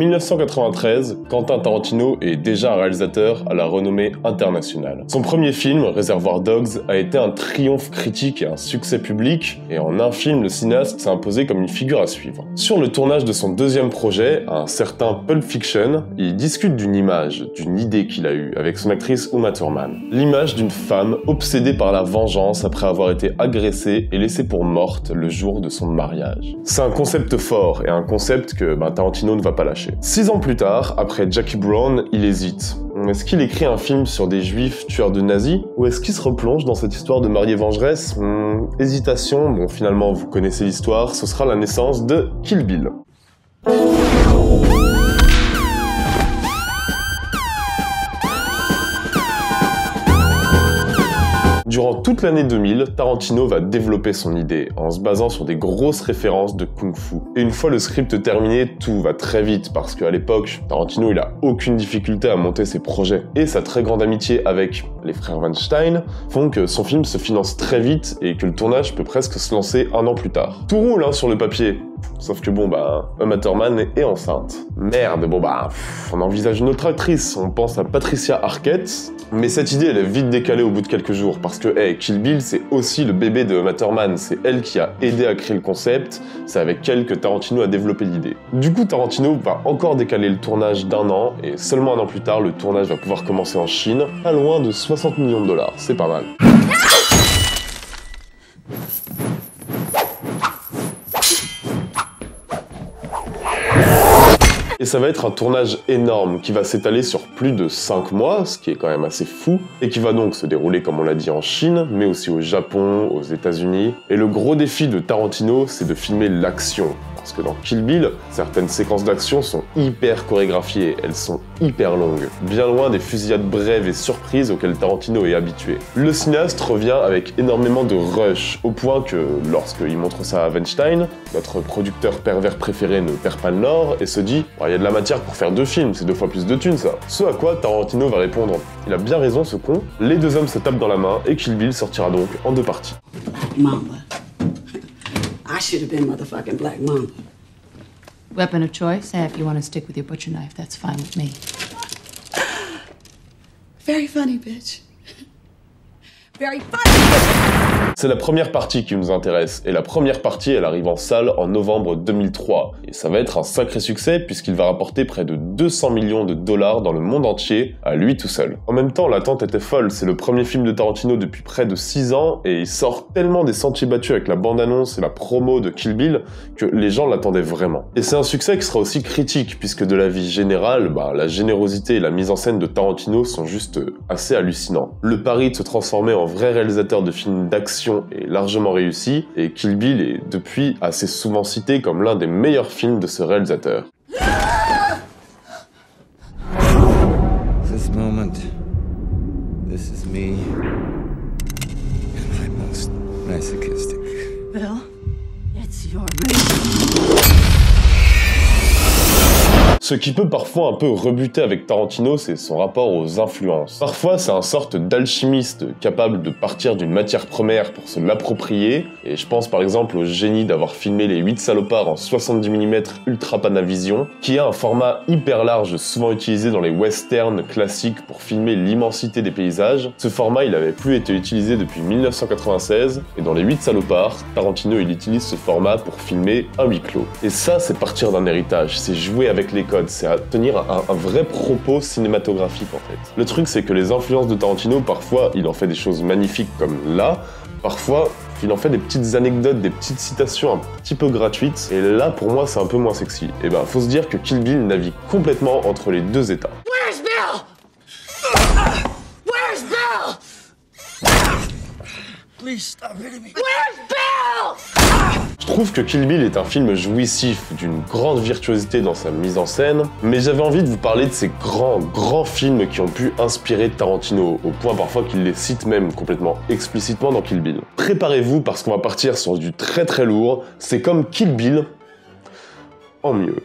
1993, Quentin Tarantino est déjà un réalisateur à la renommée internationale. Son premier film, Reservoir Dogs, a été un triomphe critique et un succès public, et en un film, le cinéaste s'est imposé comme une figure à suivre. Sur le tournage de son deuxième projet, un certain Pulp Fiction, il discute d'une image, d'une idée qu'il a eue avec son actrice Uma Thurman. L'image d'une femme obsédée par la vengeance après avoir été agressée et laissée pour morte le jour de son mariage. C'est un concept fort et un concept que Tarantino ne va pas lâcher. 6 ans plus tard, après Jackie Brown, il hésite. Est-ce qu'il écrit un film sur des juifs tueurs de nazis? Ou est-ce qu'il se replonge dans cette histoire de mariée vengeresse? Hésitation, bon finalement vous connaissez l'histoire, ce sera la naissance de Kill Bill. Durant toute l'année 2000, Tarantino va développer son idée en se basant sur des grosses références de kung-fu. Et une fois le script terminé, tout va très vite parce qu'à l'époque, Tarantino il a aucune difficulté à monter ses projets. Et sa très grande amitié avec les frères Weinstein font que son film se finance très vite et que le tournage peut presque se lancer 1 an plus tard. Tout roule sur le papier. Sauf que Uma Thurman est enceinte. Merde, on envisage une autre actrice, on pense à Patricia Arquette, mais cette idée elle est vite décalée au bout de quelques jours, parce que Kill Bill c'est aussi le bébé de Uma Thurman, c'est elle qui a aidé à créer le concept, c'est avec elle que Tarantino a développé l'idée. Du coup Tarantino va encore décaler le tournage d'1 an, et seulement 1 an plus tard le tournage va pouvoir commencer en Chine, pas loin de 60 millions de dollars, c'est pas mal. Et ça va être un tournage énorme qui va s'étaler sur plus de 5 mois, ce qui est quand même assez fou, et qui va donc se dérouler, comme on l'a dit, en Chine, mais aussi au Japon, aux États-Unis. Et le gros défi de Tarantino, c'est de filmer l'action. Parce que dans Kill Bill, certaines séquences d'action sont hyper chorégraphiées, elles sont hyper longues, bien loin des fusillades brèves et surprises auxquelles Tarantino est habitué. Le cinéaste revient avec énormément de rush, au point que, lorsqu'il montre ça à Weinstein, notre producteur pervers préféré ne perd pas le nord et se dit « il y a de la matière pour faire 2 films, c'est 2 fois plus de thunes ça ». Ce à quoi Tarantino va répondre « il a bien raison ce con, les 2 hommes se tapent dans la main et Kill Bill sortira donc en 2 parties ». Mamba. I should have been motherfucking Black Mamba. Weapon of choice? If you want to stick with your butcher knife, that's fine with me. Very funny, bitch. Very funny! C'est la première partie qui nous intéresse, et la première partie elle arrive en salle en novembre 2003, et ça va être un sacré succès puisqu'il va rapporter près de 200 millions de dollars dans le monde entier, à lui tout seul. En même temps, l'attente était folle, c'est le premier film de Tarantino depuis près de 6 ans, et il sort tellement des sentiers battus avec la bande-annonce et la promo de Kill Bill que les gens l'attendaient vraiment. Et c'est un succès qui sera aussi critique, puisque de la vie générale, la générosité et la mise en scène de Tarantino sont juste assez hallucinants. Le pari de se transformer en vrai réalisateur de films d'action est largement réussi, et Kill Bill est depuis assez souvent cité comme l'un des meilleurs films de ce réalisateur. This moment, this is me in my most masochistic. Bill, it's your race. Ce qui peut parfois un peu rebuter avec Tarantino, c'est son rapport aux influences. Parfois, c'est un sorte d'alchimiste capable de partir d'une matière première pour se l'approprier, et je pense par exemple au génie d'avoir filmé Les 8 salopards en 70 mm Ultra Panavision, qui a un format hyper large souvent utilisé dans les westerns classiques pour filmer l'immensité des paysages. Ce format, il avait plus été utilisé depuis 1996, et dans Les 8 salopards, Tarantino il utilise ce format pour filmer un huis clos. Et ça, c'est partir d'un héritage, c'est jouer avec les codes, c'est à tenir un vrai propos cinématographique en fait. Le truc c'est que les influences de Tarantino, parfois il en fait des choses magnifiques comme là, parfois il en fait des petites anecdotes, des petites citations un petit peu gratuites, et là pour moi c'est un peu moins sexy. Et faut se dire que Kill Bill navigue complètement entre les 2 états. Where's Bill? Where's Bill? Please stop hitting me. Where's Bill? Je trouve que Kill Bill est un film jouissif, d'une grande virtuosité dans sa mise en scène, mais j'avais envie de vous parler de ces grands films qui ont pu inspirer Tarantino, au point parfois qu'il les cite même complètement explicitement dans Kill Bill. Préparez-vous parce qu'on va partir sur du très lourd, c'est comme Kill Bill, en mieux.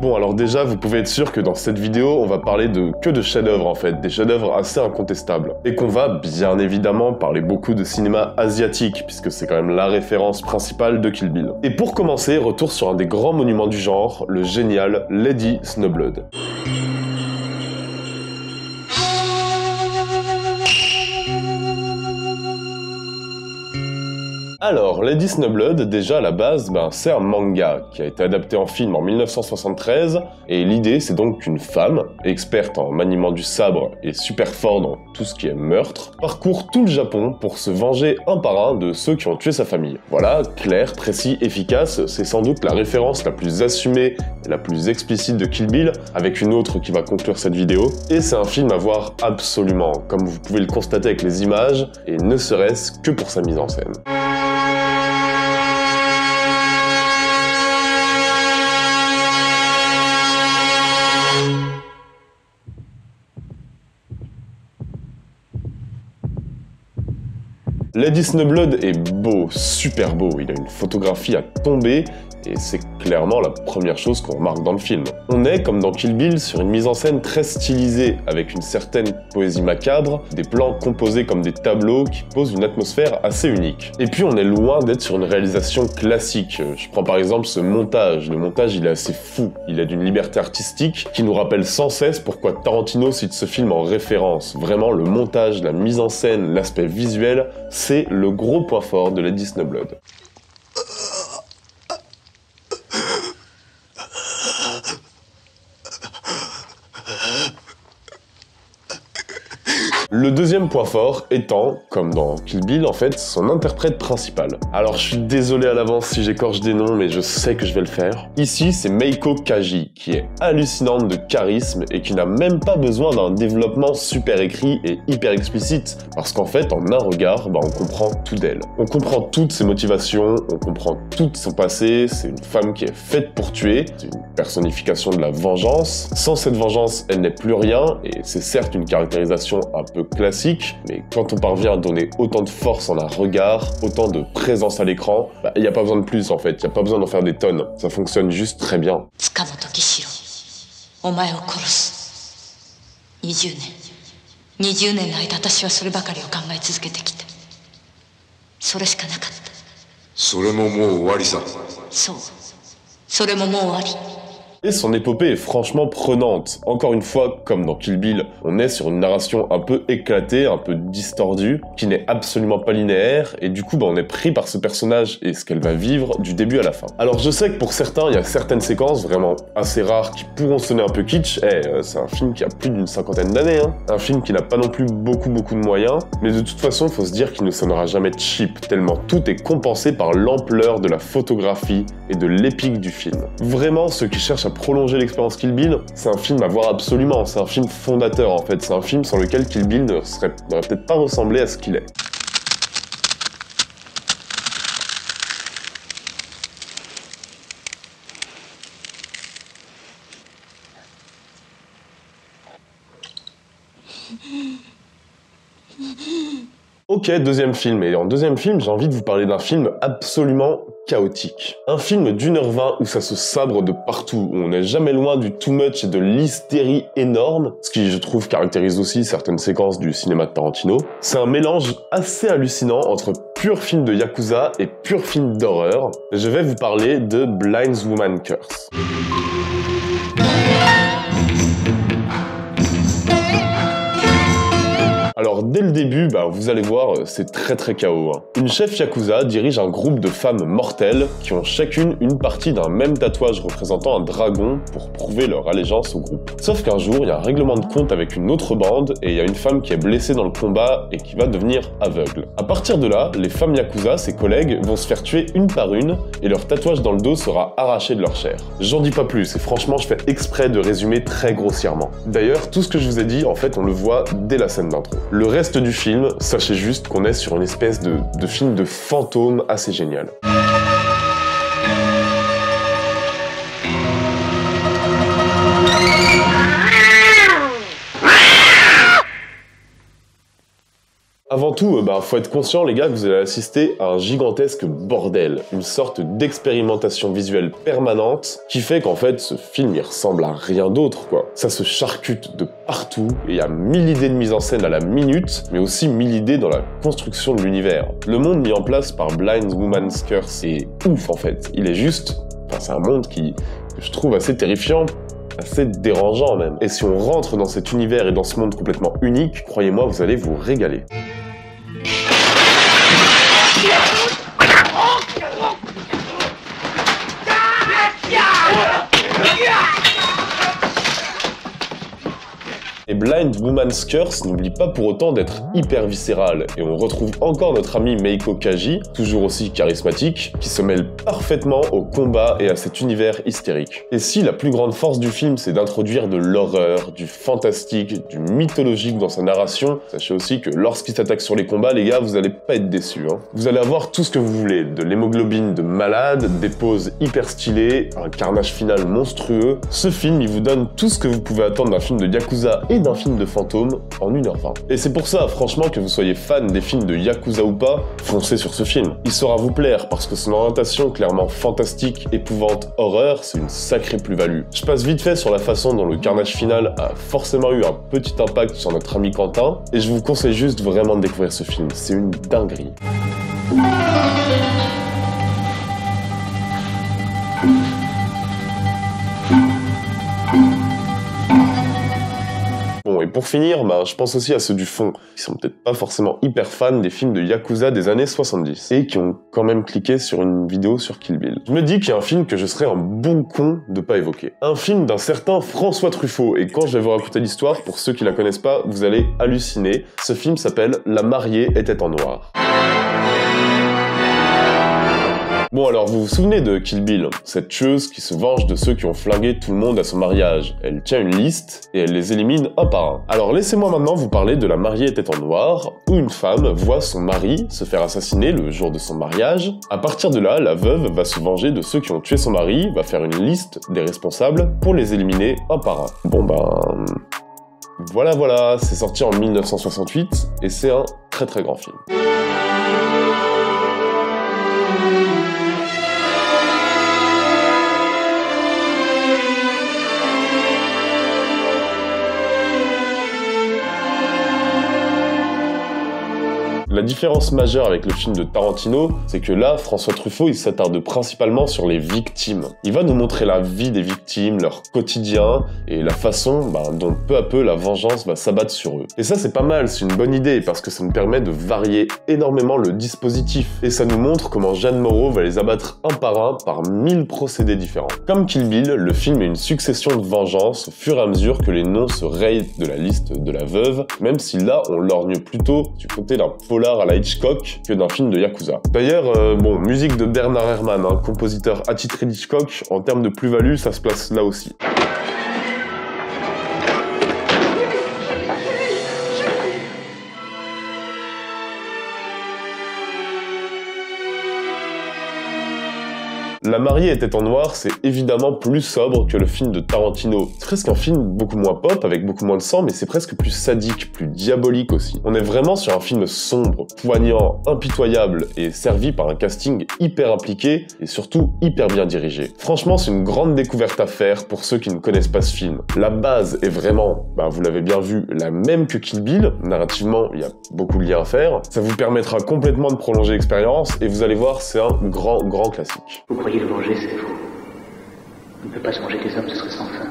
Bon, alors déjà, vous pouvez être sûr que dans cette vidéo, on va parler que de chefs-d'œuvre en fait, des chefs-d'œuvre assez incontestables. Et qu'on va bien évidemment parler beaucoup de cinéma asiatique, puisque c'est quand même la référence principale de Kill Bill. Et pour commencer, retour sur un des grands monuments du genre, le génial Lady Snowblood. Alors, Lady Snowblood, déjà à la base, c'est un manga qui a été adapté en film en 1973, et l'idée c'est donc qu'une femme, experte en maniement du sabre et super fort dans tout ce qui est meurtre, parcourt tout le Japon pour se venger un par un de ceux qui ont tué sa famille. Voilà, clair, précis, efficace, c'est sans doute la référence la plus assumée et la plus explicite de Kill Bill, avec une autre qui va conclure cette vidéo, et c'est un film à voir absolument, comme vous pouvez le constater avec les images, et ne serait-ce que pour sa mise en scène. Lady Snowblood est beau, super beau, il a une photographie à tomber, et c'est clairement la première chose qu'on remarque dans le film. On est, comme dans Kill Bill, sur une mise en scène très stylisée, avec une certaine poésie macabre, des plans composés comme des tableaux qui posent une atmosphère assez unique. Et puis on est loin d'être sur une réalisation classique. Je prends par exemple ce montage. Le montage, il est assez fou. Il a d'une liberté artistique qui nous rappelle sans cesse pourquoi Tarantino cite ce film en référence. Vraiment, le montage, la mise en scène, l'aspect visuel, c'est le gros point fort de Lady Snowblood. Le deuxième point fort étant, comme dans Kill Bill en fait, son interprète principal. Alors je suis désolé à l'avance si j'écorche des noms, mais je sais que je vais le faire. Ici c'est Meiko Kaji, qui est hallucinante de charisme et qui n'a même pas besoin d'un développement super écrit et hyper explicite, parce qu'en fait en un regard, on comprend tout d'elle. On comprend toutes ses motivations, on comprend tout son passé, c'est une femme qui est faite pour tuer, c'est une personnification de la vengeance. Sans cette vengeance, elle n'est plus rien, et c'est certes une caractérisation un peu classique, mais quand on parvient à donner autant de force en un regard, autant de présence à l'écran, il n'y a pas besoin de plus en fait, il n'y a pas besoin d'en faire des tonnes, ça fonctionne juste très bien. 20年の間私はそればかりを考え続けてきてそれしかなかったそれももう終わりさそうそれももう終わり Et son épopée est franchement prenante. Encore une fois, comme dans Kill Bill, on est sur une narration un peu éclatée, un peu distordue, qui n'est absolument pas linéaire, et du coup, on est pris par ce personnage et ce qu'elle va vivre du début à la fin. Alors je sais que pour certains, il y a certaines séquences vraiment assez rares qui pourront sonner un peu kitsch. C'est un film qui a plus d'une cinquantaine d'années, hein. Un film qui n'a pas non plus beaucoup de moyens, mais de toute façon, faut se dire qu'il ne sonnera jamais cheap, tellement tout est compensé par l'ampleur de la photographie et de l'épique du film. Vraiment, ceux qui cherchent à prolonger l'expérience Kill Bill, c'est un film à voir absolument, c'est un film fondateur en fait, c'est un film sans lequel Kill Bill n'aurait peut-être pas ressemblé à ce qu'il est. Ok, deuxième film, et en deuxième film, j'ai envie de vous parler d'un film absolument chaotique. Un film d'1h20 où ça se sabre de partout, où on n'est jamais loin du too much et de l'hystérie énorme, ce qui, je trouve, caractérise aussi certaines séquences du cinéma de Tarantino. C'est un mélange assez hallucinant entre pur film de Yakuza et pur film d'horreur. Je vais vous parler de Blind Woman's Curse. Alors dès le début, vous allez voir, c'est très chaos. Hein. Une chef Yakuza dirige un groupe de femmes mortelles qui ont chacune une partie d'un même tatouage représentant un dragon pour prouver leur allégeance au groupe. Sauf qu'un jour, il y a un règlement de compte avec une autre bande et il y a une femme qui est blessée dans le combat et qui va devenir aveugle. À partir de là, les femmes Yakuza, ses collègues, vont se faire tuer une par une et leur tatouage dans le dos sera arraché de leur chair. J'en dis pas plus et franchement, je fais exprès de résumer très grossièrement. D'ailleurs, tout ce que je vous ai dit, en fait, on le voit dès la scène d'intro. Le reste du film, sachez juste qu'on est sur une espèce de film de fantôme assez génial. Avant tout, faut être conscient les gars que vous allez assister à un gigantesque bordel, une sorte d'expérimentation visuelle permanente qui fait qu'en fait ce film il ressemble à rien d'autre quoi. Ça se charcute de partout et il y a 1000 idées de mise en scène à la minute, mais aussi 1000 idées dans la construction de l'univers. Le monde mis en place par Blind Woman's Curse est ouf en fait, il est juste... c'est un monde que je trouve assez terrifiant, assez dérangeant même. Et si on rentre dans cet univers et dans ce monde complètement unique, croyez-moi, vous allez vous régaler. Et Blind Woman's Curse n'oublie pas pour autant d'être hyper viscéral, et on retrouve encore notre ami Meiko Kaji, toujours aussi charismatique, qui se mêle parfaitement au combat et à cet univers hystérique. Et si la plus grande force du film c'est d'introduire de l'horreur, du fantastique, du mythologique dans sa narration, sachez aussi que lorsqu'il s'attaque sur les combats, les gars, vous allez pas être déçus. Vous allez avoir tout ce que vous voulez, de l'hémoglobine de malade, des poses hyper stylées, un carnage final monstrueux. Ce film, il vous donne tout ce que vous pouvez attendre d'un film de Yakuza et d'un film de fantôme en 1h20. Et c'est pour ça, franchement, que vous soyez fan des films de Yakuza ou pas, foncez sur ce film. Il saura vous plaire parce que son orientation clairement fantastique, épouvante, horreur, c'est une sacrée plus-value. Je passe vite fait sur la façon dont le carnage final a forcément eu un petit impact sur notre ami Quentin, et je vous conseille juste vraiment de découvrir ce film, c'est une dinguerie. Bon, et pour finir, je pense aussi à ceux du fond, qui sont peut-être pas forcément hyper fans des films de Yakuza des années 70, et qui ont quand même cliqué sur une vidéo sur Kill Bill. Je me dis qu'il y a un film que je serais un bon con de pas évoquer. Un film d'un certain François Truffaut, et quand je vais vous raconter l'histoire, pour ceux qui la connaissent pas, vous allez halluciner. Ce film s'appelle La mariée était en noir. Bon alors, vous vous souvenez de Kill Bill, cette tueuse qui se venge de ceux qui ont flingué tout le monde à son mariage. Elle tient une liste et elle les élimine un par un. Alors laissez-moi maintenant vous parler de La mariée était en noir, où une femme voit son mari se faire assassiner le jour de son mariage. À partir de là, la veuve va se venger de ceux qui ont tué son mari, va faire une liste des responsables pour les éliminer un par un. Bon voilà, c'est sorti en 1968 et c'est un très très grand film. La différence majeure avec le film de Tarantino, c'est que là, François Truffaut, il s'attarde principalement sur les victimes. Il va nous montrer la vie des victimes, leur quotidien, et la façon dont peu à peu la vengeance va s'abattre sur eux. Et ça, c'est pas mal, c'est une bonne idée, parce que ça nous permet de varier énormément le dispositif. Et ça nous montre comment Jeanne Moreau va les abattre un par 1000 procédés différents. Comme Kill Bill, le film est une succession de vengeances au fur et à mesure que les noms se rayent de la liste de la veuve, même si là, on lorgne plutôt du côté d'un polar à la Hitchcock que d'un film de Yakuza. D'ailleurs, musique de Bernard Herrmann, compositeur attitré d'Hitchcock, en termes de plus-value, ça se place là aussi. La mariée était en noir, c'est évidemment plus sobre que le film de Tarantino. C'est presque un film beaucoup moins pop, avec beaucoup moins de sang, mais c'est presque plus sadique, plus diabolique aussi. On est vraiment sur un film sombre, poignant, impitoyable, et servi par un casting hyper impliqué, et surtout hyper bien dirigé. Franchement, c'est une grande découverte à faire pour ceux qui ne connaissent pas ce film. La base est vraiment, vous l'avez bien vu, la même que Kill Bill. Narrativement, il y a beaucoup de liens à faire. Ça vous permettra complètement de prolonger l'expérience, et vous allez voir, c'est un grand classique. Vous croyez le venger, c'est faux. On ne peut pas se venger des hommes, ce serait sans fin.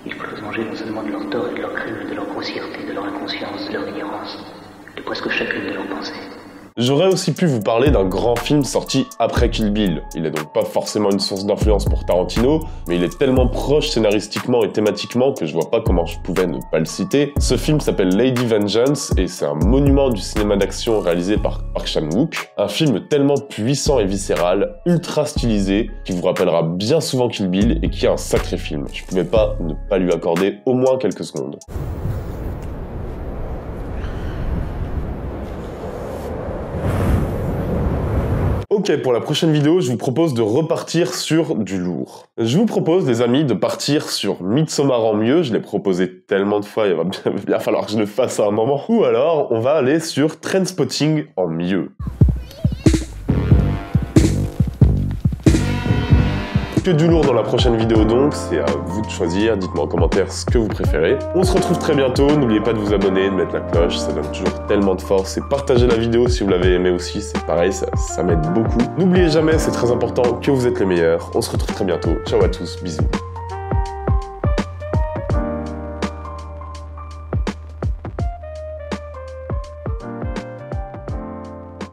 Il faut se venger non seulement de leur tort et de leur crime, mais de leur grossièreté, de leur inconscience, de leur ignorance, de presque chacune de leurs pensées. J'aurais aussi pu vous parler d'un grand film sorti après Kill Bill. Il est donc pas forcément une source d'influence pour Tarantino, mais il est tellement proche scénaristiquement et thématiquement que je vois pas comment je pouvais ne pas le citer. Ce film s'appelle Lady Vengeance et c'est un monument du cinéma d'action réalisé par Park Chan-wook. Un film tellement puissant et viscéral, ultra stylisé, qui vous rappellera bien souvent Kill Bill et qui est un sacré film. Je pouvais pas ne pas lui accorder au moins quelques secondes. Ok, pour la prochaine vidéo, je vous propose de repartir sur du lourd. Je vous propose, les amis, de partir sur Midsommar en mieux. Je l'ai proposé tellement de fois, il va bien falloir que je le fasse à un moment. Ou alors, on va aller sur Trainspotting en mieux. Que du lourd dans la prochaine vidéo donc, c'est à vous de choisir, dites-moi en commentaire ce que vous préférez. On se retrouve très bientôt, n'oubliez pas de vous abonner, de mettre la cloche, ça donne toujours tellement de force, et partagez la vidéo si vous l'avez aimé aussi, c'est pareil, ça m'aide beaucoup. N'oubliez jamais, c'est très important, que vous êtes les meilleurs. On se retrouve très bientôt, ciao à tous, bisous.